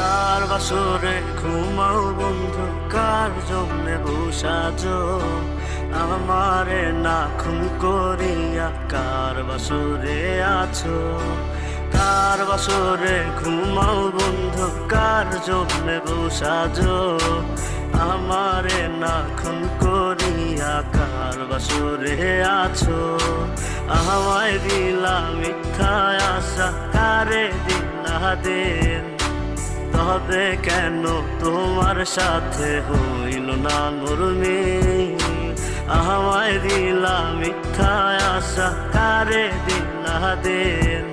কার বাসরে ঘুমাও বন্ধু, কার জন্যে বসাজো আমারে না খুন করিয়া, কার বাসরে আছো? কার বাসরে ঘুমাও বন্ধু, কার জন্যে বসাজো আমারে না খুন করিয়া, কার বাসরে আছো? আমায় দিলা মিথ্যা আশা, কারে দিলা দিন, তবে কেন তোমার সাথে হইল না নরমি? আমায় দিলা মিথ্যা আশা, কারে দিলা দিন,